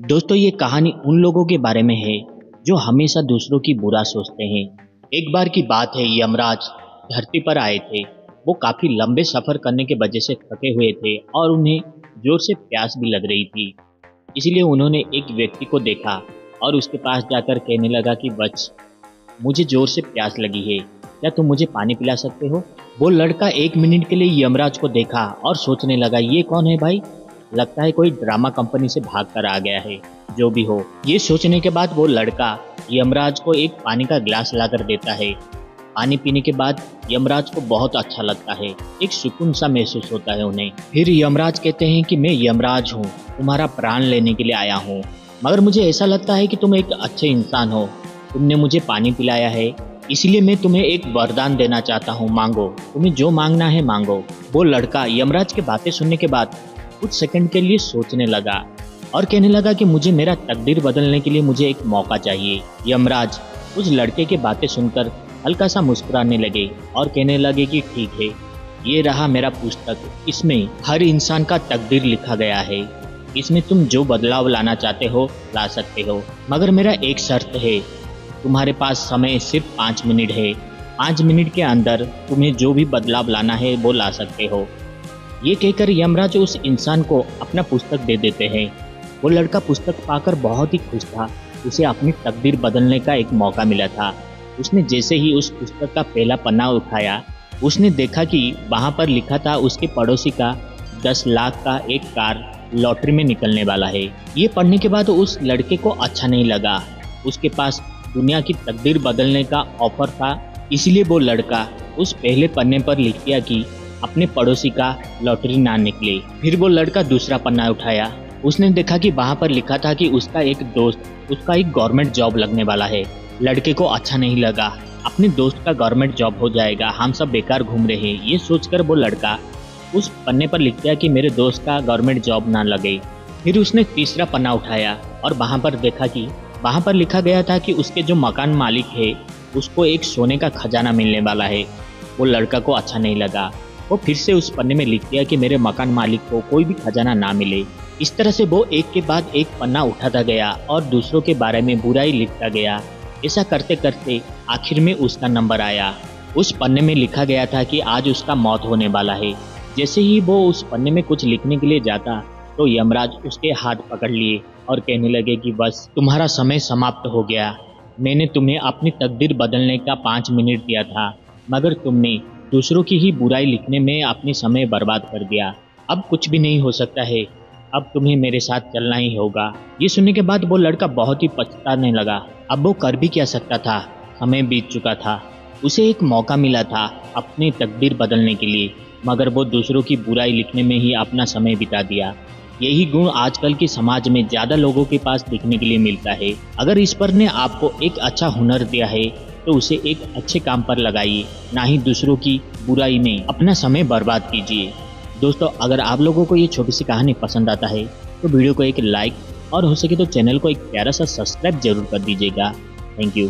दोस्तों, ये कहानी उन लोगों के बारे में है जो हमेशा दूसरों की बुरा सोचते हैं। एक बार की बात है, यमराज धरती पर आए थे। वो काफी लंबे सफर करने के वजह से थके हुए थे और उन्हें जोर से प्यास भी लग रही थी। इसलिए उन्होंने एक व्यक्ति को देखा और उसके पास जाकर कहने लगा कि वत्स, मुझे जोर से प्यास लगी है, क्या तुम मुझे पानी पिला सकते हो? वो लड़का 1 मिनट के लिए यमराज को देखा और सोचने लगा, ये कौन है भाई? लगता है कोई ड्रामा कंपनी से भाग कर आ गया है। जो भी हो, ये सोचने के बाद वो लड़का यमराज को एक पानी का गिलास लाकर देता है। पानी पीने के बाद यमराज को बहुत अच्छा लगता है, एक सुकून सा महसूस होता है उन्हें। फिर यमराज कहते हैं कि मैं यमराज हूँ, तुम्हारा प्राण लेने के लिए आया हूँ, मगर मुझे ऐसा लगता है कि तुम एक अच्छे इंसान हो। तुमने मुझे पानी पिलाया है, इसलिए मैं तुम्हें एक वरदान देना चाहता हूँ, मांगो, तुम्हें जो मांगना है मांगो। वो लड़का यमराज की बातें सुनने के बाद कुछ सेकंड के लिए सोचने लगा और कहने लगा कि मुझे मेरा तकदीर बदलने के लिए मुझे एक मौका चाहिए। यमराज उस लड़के की बातें सुनकर हल्का सा मुस्कुराने लगे और कहने लगे कि ठीक है, ये रहा मेरा पुस्तक, इसमें हर इंसान का तकदीर लिखा गया है। इसमें तुम जो बदलाव लाना चाहते हो ला सकते हो, मगर मेरा एक शर्त है, तुम्हारे पास समय सिर्फ 5 मिनट है। 5 मिनट के अंदर तुम्हें जो भी बदलाव लाना है वो ला सकते हो। ये कहकर यमराज उस इंसान को अपना पुस्तक दे देते हैं। वो लड़का पुस्तक पाकर बहुत ही खुश था, उसे अपनी तकदीर बदलने का एक मौका मिला था। उसने जैसे ही उस पुस्तक का पहला पन्ना उठाया, उसने देखा कि वहाँ पर लिखा था उसके पड़ोसी का 10 लाख का एक कार लॉटरी में निकलने वाला है। ये पढ़ने के बाद उस लड़के को अच्छा नहीं लगा। उसके पास दुनिया की तकदीर बदलने का ऑफर था, इसलिए वो लड़का उस पहले पन्ने पर लिख दिया कि अपने पड़ोसी का लॉटरी ना निकले। फिर वो लड़का दूसरा पन्ना उठाया, उसने देखा कि वहाँ पर लिखा था कि उसका एक दोस्त, उसका एक गवर्नमेंट जॉब लगने वाला है। लड़के को अच्छा नहीं लगा, अपने दोस्त का गवर्नमेंट जॉब हो जाएगा, हम सब बेकार घूम रहे हैं। ये सोचकर वो लड़का उस पन्ने पर लिख दिया कि मेरे दोस्त का गवर्नमेंट जॉब ना लगे। फिर उसने तीसरा पन्ना उठाया और वहाँ पर देखा कि वहाँ पर लिखा गया था कि उसके जो मकान मालिक है उसको एक सोने का खजाना मिलने वाला है। वो लड़का को अच्छा नहीं लगा, वो फिर से उस पन्ने में लिख दिया कि मेरे मकान मालिक को कोई भी खजाना ना मिले। इस तरह से वो एक के बाद एक पन्ना उठाता गया और दूसरों के बारे में बुराई लिखता गया। ऐसा करते करते आखिर में उसका नंबर आया। उस पन्ने में लिखा गया था कि आज उसका मौत होने वाला है। जैसे ही वो उस पन्ने में कुछ लिखने के लिए जाता तो यमराज उसके हाथ पकड़ लिए और कहने लगे कि बस, तुम्हारा समय समाप्त हो गया। मैंने तुम्हें अपनी तकदीर बदलने का 5 मिनट दिया था, मगर तुमने दूसरों की ही बुराई लिखने में अपनी समय बर्बाद कर दिया। अब कुछ भी नहीं हो सकता है, अब तुम्हें मेरे साथ चलना ही होगा। ये सुनने के बाद वो लड़का बहुत ही पछताने लगा। अब वो कर भी क्या सकता था, समय बीत चुका था। उसे एक मौका मिला था अपनी तकदीर बदलने के लिए, मगर वो दूसरों की बुराई लिखने में ही अपना समय बिता दिया। यही गुण आजकल के समाज में ज़्यादा लोगों के पास दिखने के लिए मिलता है। अगर ईश्वर ने आपको एक अच्छा हुनर दिया है तो उसे एक अच्छे काम पर लगाइए, ना ही दूसरों की बुराई में अपना समय बर्बाद कीजिए। दोस्तों, अगर आप लोगों को ये छोटी सी कहानी पसंद आता है तो वीडियो को एक लाइक और हो सके तो चैनल को एक प्यारा सा सब्सक्राइब जरूर कर दीजिएगा। Thank you.